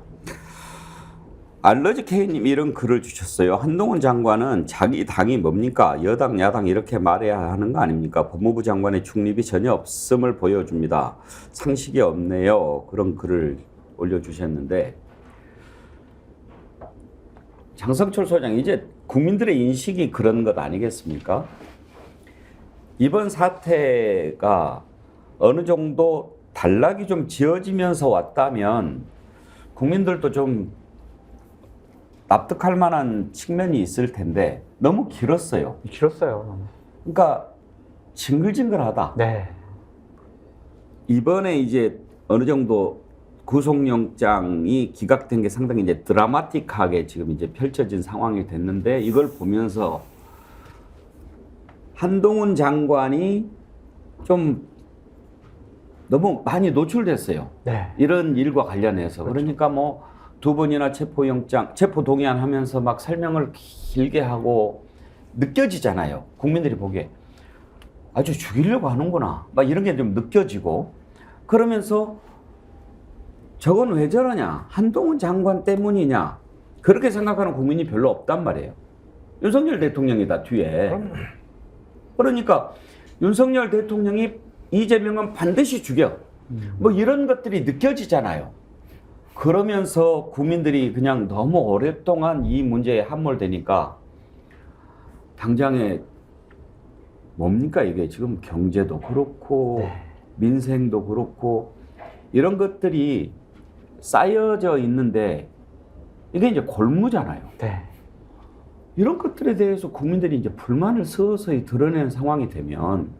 S2: 알러지 K님 이런 글을 주셨어요. 한동훈 장관은 자기 당이 뭡니까? 여당, 야당 이렇게 말해야 하는 거 아닙니까? 법무부 장관의 중립이 전혀 없음을 보여줍니다. 상식이 없네요. 그런 글을 올려주셨는데, 장성철 소장, 이제 국민들의 인식이 그런 것 아니겠습니까? 이번 사태가 어느 정도 단락이 좀 지어지면서 왔다면 국민들도 좀 납득할 만한 측면이 있을 텐데 너무 길었어요.
S5: 길었어요.
S2: 그러니까 징글징글하다.
S5: 네.
S2: 이번에 이제 어느 정도 구속영장이 기각된 게 상당히 이제 드라마틱하게 지금 이제 펼쳐진 상황이 됐는데, 이걸 보면서 한동훈 장관이 좀 너무 많이 노출됐어요.
S5: 네.
S2: 이런 일과 관련해서.
S5: 그렇죠.
S2: 그러니까 뭐 2번이나 체포 동의안 하면서 막 설명을 길게 하고 느껴지잖아요. 국민들이 보기에 아주 죽이려고 하는구나, 막 이런 게 좀 느껴지고, 그러면서 저건 왜 저러냐, 한동훈 장관 때문이냐, 그렇게 생각하는 국민이 별로 없단 말이에요. 윤석열 대통령이다 뒤에. 그러니까 윤석열 대통령이 이재명은 반드시 죽여, 뭐 이런 것들이 느껴지잖아요. 그러면서 국민들이 그냥 너무 오랫동안 이 문제에 함몰되니까 당장에 뭡니까 이게 지금 경제도 그렇고
S5: 네.
S2: 민생도 그렇고 이런 것들이 쌓여져 있는데 이게 이제 골무잖아요.
S5: 네.
S2: 이런 것들에 대해서 국민들이 이제 불만을 서서히 드러내는 상황이 되면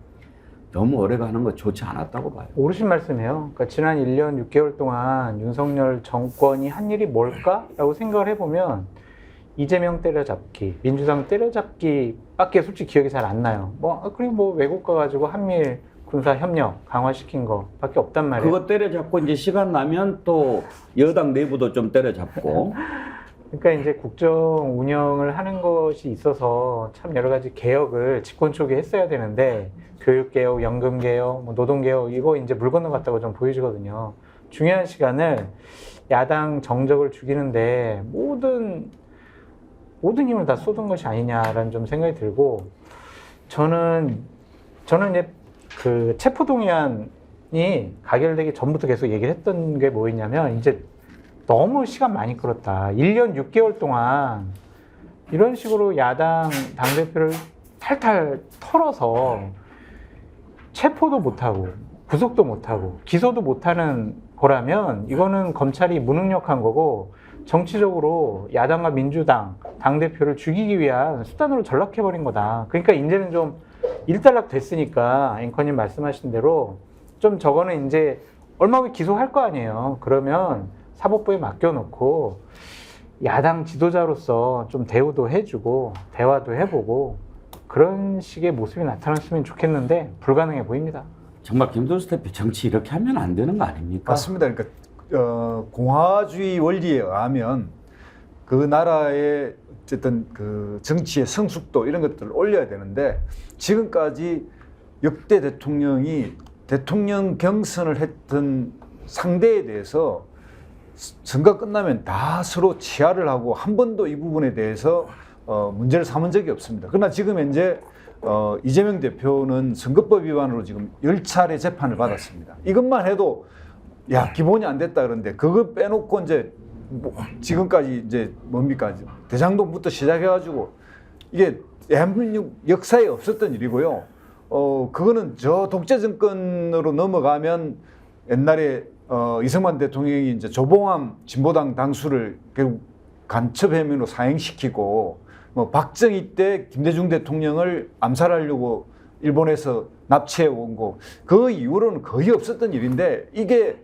S2: 너무 오래 가는 거 좋지 않았다고 봐요.
S5: 옳으신 말씀이에요. 그러니까 지난 1년 6개월 동안 윤석열 정권이 한 일이 뭘까라고 생각을 해보면 이재명 때려잡기, 민주당 때려잡기밖에 솔직히 기억이 잘 안 나요. 그리고 뭐 외국 가가지고 한미일 군사 협력 강화시킨 거밖에 없단 말이에요.
S2: 그거 때려잡고 이제 시간 나면 또 여당 내부도 좀 때려잡고.
S5: 그러니까 이제 국정 운영을 하는 것이 있어서 참 여러 가지 개혁을 집권 초기에 했어야 되는데, 교육개혁, 연금개혁, 뭐 노동개혁, 이거 이제 물 건너갔다고 좀 보여지거든요. 중요한 시간을 야당 정적을 죽이는데 모든 힘을 다 쏟은 것이 아니냐라는 좀 생각이 들고, 저는 이제 그 체포동의안이 가결되기 전부터 계속 얘기를 했던 게 뭐였냐면, 이제 너무 시간 많이 끌었다. 1년 6개월 동안 이런 식으로 야당 당대표를 탈탈 털어서 체포도 못하고 구속도 못하고 기소도 못하는 거라면 이거는 검찰이 무능력한 거고 정치적으로 야당과 민주당 당대표를 죽이기 위한 수단으로 전락해버린 거다. 그러니까 이제는 좀 일단락 됐으니까 앵커님 말씀하신 대로 좀 저거는 이제 얼마 후에 기소할 거 아니에요. 그러면 사법부에 맡겨놓고 야당 지도자로서 좀 대우도 해주고 대화도 해보고 그런 식의 모습이 나타났으면 좋겠는데 불가능해 보입니다.
S2: 정말 김동수 대표 정치 이렇게 하면 안 되는 거 아닙니까?
S8: 맞습니다. 그러니까 공화주의 원리에 의하면 그 나라의 어쨌든 그 정치의 성숙도 이런 것들을 올려야 되는데 지금까지 역대 대통령이 대통령 경선을 했던 상대에 대해서 선거 끝나면 다 서로 치하를 하고 한 번도 이 부분에 대해서 문제를 삼은 적이 없습니다. 그러나 지금 현재 이재명 대표는 선거법 위반으로 지금 10차례 재판을 받았습니다. 이것만 해도 야 기본이 안 됐다 그러는데 그거 빼놓고 이제 뭐 지금까지 이제 뭡니까 대장동부터 시작해가지고 이게 대한민국 역사에 없었던 일이고요. 그거는 저 독재 정권으로 넘어가면 옛날에 이승만 대통령이 이제 조봉암 진보당 당수를 결국 간첩 혐의로 사형시키고 뭐 박정희 때 김대중 대통령을 암살하려고 일본에서 납치해 온 거 그 이후로는 거의 없었던 일인데 이게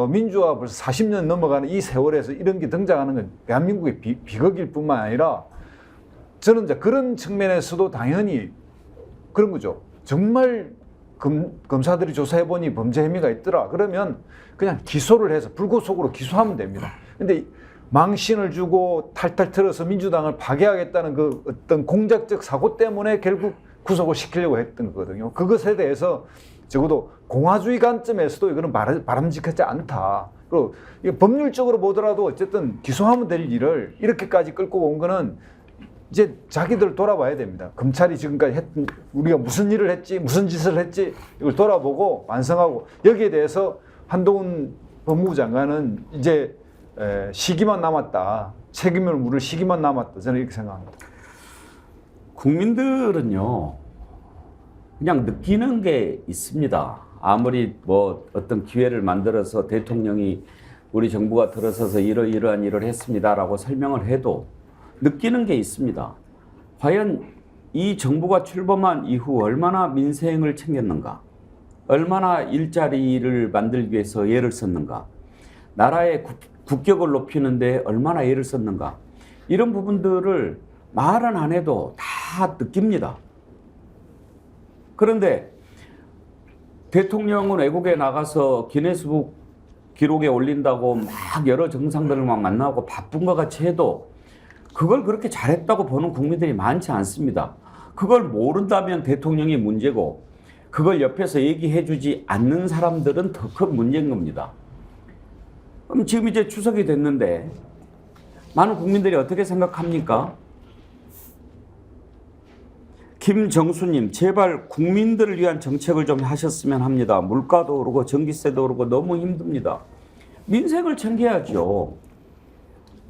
S8: 민주화 벌써 40년 넘어가는 이 세월에서 이런 게 등장하는 건 대한민국의 비극일 뿐만 아니라 저는 이제 그런 측면에서도 당연히 그런 거죠. 정말 검사들이 조사해보니 범죄 혐의가 있더라. 그러면 그냥 기소를 해서 불구속으로 기소하면 됩니다. 근데 망신을 주고 탈탈 털어서 민주당을 파괴하겠다는 그 어떤 공작적 사고 때문에 결국 구속을 시키려고 했던 거거든요. 그것에 대해서 적어도 공화주의 관점에서도 이거는 바람직하지 않다. 그리고 법률적으로 보더라도 어쨌든 기소하면 될 일을 이렇게까지 끌고 온 거는 이제 자기들 돌아봐야 됩니다. 검찰이 지금까지 했던 우리가 무슨 일을 했지, 무슨 짓을 했지 이걸 돌아보고 완성하고 여기에 대해서 한동훈 법무부 장관은 이제 시기만 남았다. 책임을 물을 시기만 남았다. 저는 이렇게 생각합니다.
S2: 국민들은요, 그냥 느끼는 게 있습니다. 아무리 뭐 어떤 기회를 만들어서 대통령이 우리 정부가 들어서서 이러이러한 일을 했습니다라고 설명을 해도 느끼는 게 있습니다. 과연 이 정부가 출범한 이후 얼마나 민생을 챙겼는가? 얼마나 일자리를 만들기 위해서 애를 썼는가? 나라의 국격을 높이는데 얼마나 애를 썼는가? 이런 부분들을 말은 안 해도 다 느낍니다. 그런데 대통령은 외국에 나가서 기네스북 기록에 올린다고 막 여러 정상들을 막 만나고 바쁜 것 같이 해도 그걸 그렇게 잘했다고 보는 국민들이 많지 않습니다. 그걸 모른다면 대통령이 문제고 그걸 옆에서 얘기해 주지 않는 사람들은 더 큰 문제인 겁니다. 그럼 지금 이제 추석이 됐는데 많은 국민들이 어떻게 생각합니까? 김정수님, 제발 국민들을 위한 정책을 좀 하셨으면 합니다. 물가도 오르고 전기세도 오르고 너무 힘듭니다. 민생을 챙겨야죠.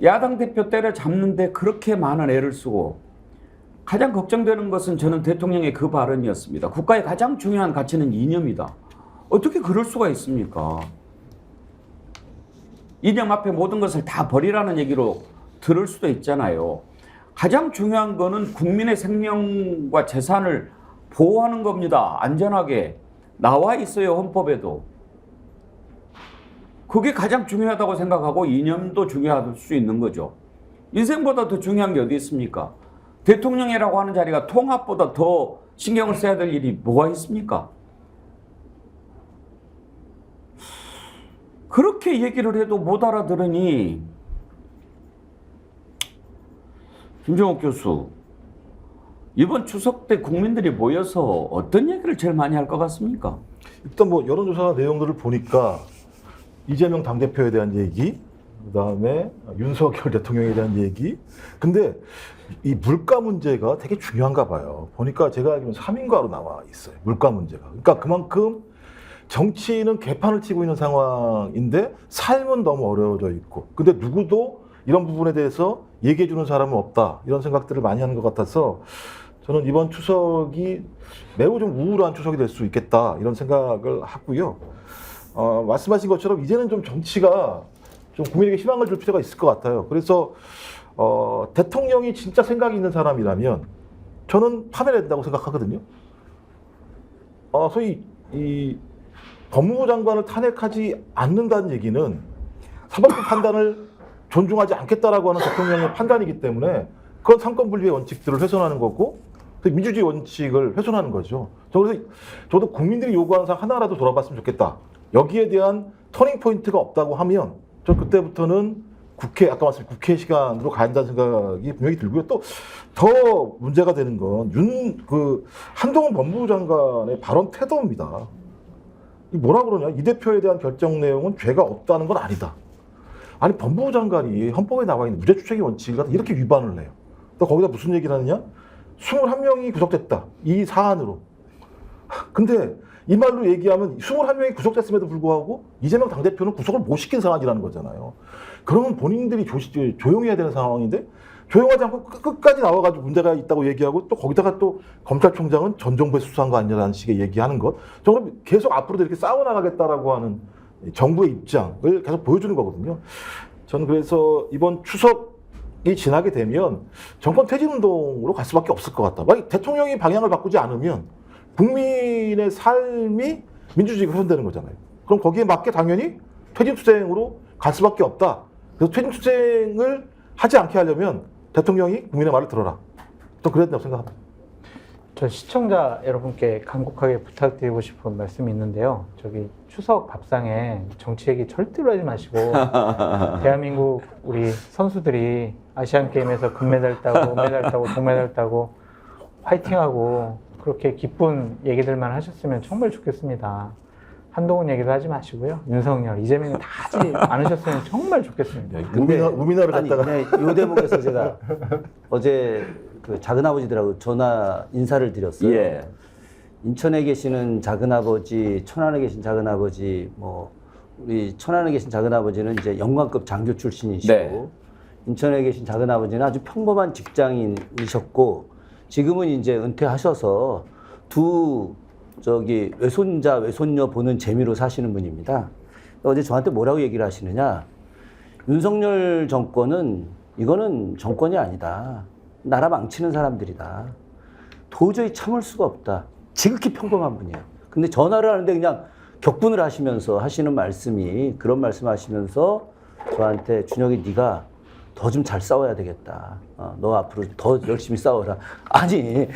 S2: 야당 대표 때려잡는데 그렇게 많은 애를 쓰고 가장 걱정되는 것은 저는 대통령의 그 발언이었습니다. 국가의 가장 중요한 가치는 이념이다. 어떻게 그럴 수가 있습니까? 이념 앞에 모든 것을 다 버리라는 얘기로 들을 수도 있잖아요. 가장 중요한 거는 국민의 생명과 재산을 보호하는 겁니다. 안전하게. 나와 있어요, 헌법에도. 그게 가장 중요하다고 생각하고 이념도 중요할 수 있는 거죠. 인생보다 더 중요한 게 어디 있습니까? 대통령이라고 하는 자리가 통합보다 더 신경을 써야 될 일이 뭐가 있습니까? 그렇게 얘기를 해도 못 알아들으니 김종옥 교수, 이번 추석 때 국민들이 모여서 어떤 얘기를 제일 많이 할 것 같습니까?
S7: 일단 뭐 여론조사 내용들을 보니까 이재명 당대표에 대한 얘기, 그다음에 윤석열 대통령에 대한 얘기. 근데 이 물가 문제가 되게 중요한가 봐요. 보니까 제가 알기로는 3인가로 나와 있어요. 물가 문제가. 그러니까 그만큼 정치는 개판을 치고 있는 상황인데 삶은 너무 어려워져 있고 근데 누구도 이런 부분에 대해서 얘기해 주는 사람은 없다 이런 생각들을 많이 하는 것 같아서 저는 이번 추석이 매우 좀 우울한 추석이 될 수 있겠다 이런 생각을 하고요. 말씀하신 것처럼 이제는 좀 정치가 좀 국민에게 희망을 줄 필요가 있을 것 같아요. 그래서 대통령이 진짜 생각이 있는 사람이라면 저는 파면해야 된다고 생각하거든요. 소위 이 법무부 장관을 탄핵하지 않는다는 얘기는 사법부 판단을 존중하지 않겠다라고 하는 대통령의 판단이기 때문에 그건 삼권분립의 원칙들을 훼손하는 거고 민주주의 원칙을 훼손하는 거죠. 그래서 저도 국민들이 요구하는 사항 하나라도 돌아봤으면 좋겠다. 여기에 대한 터닝 포인트가 없다고 하면 저 그때부터는 아까 말씀 국회 시간으로 가야 한다는 생각이 분명히 들고요. 또 더 문제가 되는 건 한동훈 법무부 장관의 발언 태도입니다. 뭐라 그러냐? 이 대표에 대한 결정 내용은 죄가 없다는 건 아니다. 아니 법무부 장관이 헌법에 나와 있는 무죄추정의 원칙을 이렇게 위반을 해요. 또 거기다 무슨 얘기를 하느냐? 21명이 구속됐다. 이 사안으로. 근데 이 말로 얘기하면 21명이 구속됐음에도 불구하고 이재명 당대표는 구속을 못 시킨 상황이라는 거잖아요. 그러면 본인들이 조용해야 되는 상황인데 조용하지 않고 끝까지 나와가지고 문제가 있다고 얘기하고 또 거기다가 또 검찰총장은 전 정부에 수사한 거 아니냐라는 식의 얘기하는 것. 저는 계속 앞으로도 이렇게 싸워나가겠다라고 하는 정부의 입장을 계속 보여주는 거거든요. 저는 그래서 이번 추석이 지나게 되면 정권 퇴진운동으로 갈 수밖에 없을 것 같다. 만약 대통령이 방향을 바꾸지 않으면 국민의 삶이 민주주의가 훼손되는 거잖아요. 그럼 거기에 맞게 당연히 퇴진투쟁으로 갈 수밖에 없다. 그래서 퇴진투쟁을 하지 않게 하려면 대통령이 국민의 말을 들어라. 또 그래야 된다고 생각합니다.
S5: 저 시청자 여러분께 간곡하게 부탁드리고 싶은 말씀이 있는데요. 추석 밥상에 정치 얘기 절대로 하지 마시고 대한민국 우리 선수들이 아시안게임에서 금메달 따고 은메달 따고 동메달 따고 화이팅하고 그렇게 기쁜 얘기들만 하셨으면 정말 좋겠습니다. 한동훈 얘기도 하지 마시고요. 윤석열, 이재명이 다 하지 않으셨으면 정말 좋겠습니다.
S7: 우미나를 갔다가
S9: 이 대목에서 제가 어제 작은아버지들하고 전화 인사를 드렸어요.
S2: 예.
S9: 인천에 계시는 작은아버지, 천안에 계신 작은아버지, 우리 천안에 계신 작은아버지는 이제 영관급 장교 출신이시고,
S2: 네.
S9: 인천에 계신 작은아버지는 아주 평범한 직장인이셨고, 지금은 이제 은퇴하셔서 외손자, 외손녀 보는 재미로 사시는 분입니다. 어제 저한테 뭐라고 얘기를 하시느냐. 윤석열 정권은 이거는 정권이 아니다. 나라 망치는 사람들이다. 도저히 참을 수가 없다. 지극히 평범한 분이에요. 근데 전화를 하는데 그냥 격분을 하시면서 하시는 말씀이 그런 말씀 하시면서 저한테 준혁이 네가 더 좀 잘 싸워야 되겠다. 너 앞으로 더 열심히 싸워라. 아니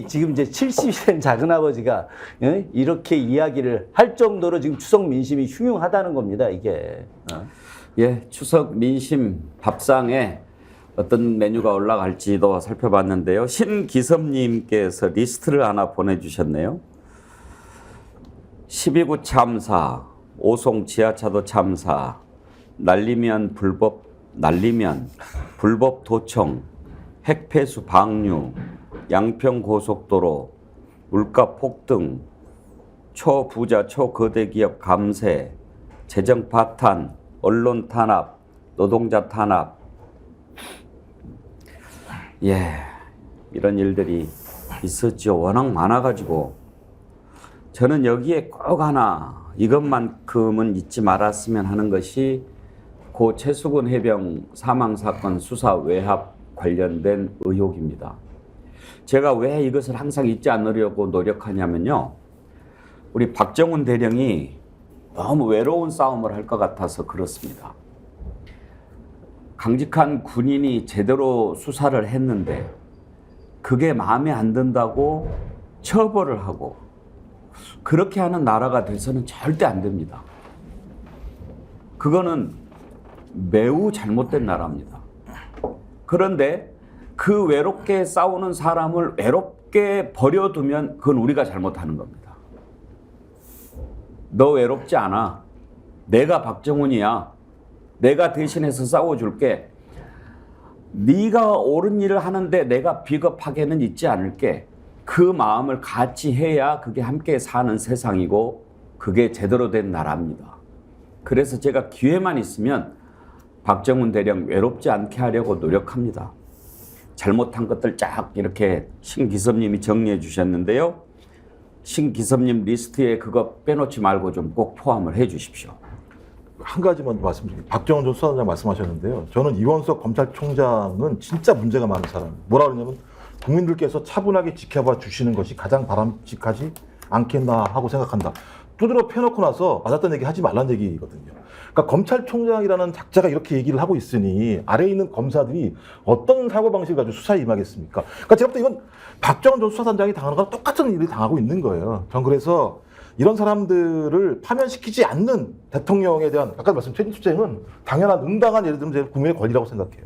S9: 지금 이제 70이 된 작은아버지가 이렇게 이야기를 할 정도로 지금 추석 민심이 흉흉하다는 겁니다. 이게.
S2: 예, 추석 민심 밥상에 어떤 메뉴가 올라갈지도 살펴봤는데요. 신기섭님께서 리스트를 하나 보내주셨네요. 12구 참사, 오송 지하차도 참사, 날리면 불법 도청, 핵폐수 방류, 양평 고속도로, 물가 폭등, 초부자 초거대 기업 감세, 재정 파탄, 언론 탄압, 노동자 탄압. 예, 이런 일들이 있었죠. 워낙 많아가지고 저는 여기에 꼭 하나 이것만큼은 잊지 말았으면 하는 것이 고 최수근 해병 사망사건 수사 외압 관련된 의혹입니다. 제가 왜 이것을 항상 잊지 않으려고 노력하냐면요. 우리 박정훈 대령이 너무 외로운 싸움을 할 것 같아서 그렇습니다. 강직한 군인이 제대로 수사를 했는데 그게 마음에 안 든다고 처벌을 하고 그렇게 하는 나라가 돼서는 절대 안 됩니다. 그거는 매우 잘못된 나라입니다. 그런데 그 외롭게 싸우는 사람을 외롭게 버려두면 그건 우리가 잘못하는 겁니다. 너 외롭지 않아. 내가 박정훈이야. 내가 대신해서 싸워줄게. 네가 옳은 일을 하는데 내가 비겁하게는 있지 않을게. 그 마음을 같이 해야 그게 함께 사는 세상이고 그게 제대로 된 나라입니다. 그래서 제가 기회만 있으면 박정훈 대령 외롭지 않게 하려고 노력합니다. 잘못한 것들 쫙 이렇게 신기섭님이 정리해 주셨는데요. 신기섭님 리스트에 그거 빼놓지 말고 좀 꼭 포함을 해 주십시오.
S7: 한 가지만 말씀드릴게요. 박정원 전 수사단장 말씀하셨는데요. 저는 이원석 검찰총장은 진짜 문제가 많은 사람이에요. 뭐라 그러냐면 국민들께서 차분하게 지켜봐 주시는 것이 가장 바람직하지 않겠나 하고 생각한다. 두드러 펴놓고 나서 맞았다는 얘기 하지 말라는 얘기거든요. 그러니까 검찰총장이라는 작자가 이렇게 얘기를 하고 있으니 아래에 있는 검사들이 어떤 사고방식을 가지고 수사에 임하겠습니까? 그러니까 제가 볼 때 이건 박정원 전 수사단장이 당하는 거랑 똑같은 일을 당하고 있는 거예요. 전 그래서 이런 사람들을 파면시키지 않는 대통령에 대한 아까 말씀 최진 투쟁은 당연한 응당한 예를 들면 국민의 권리라고 생각해요.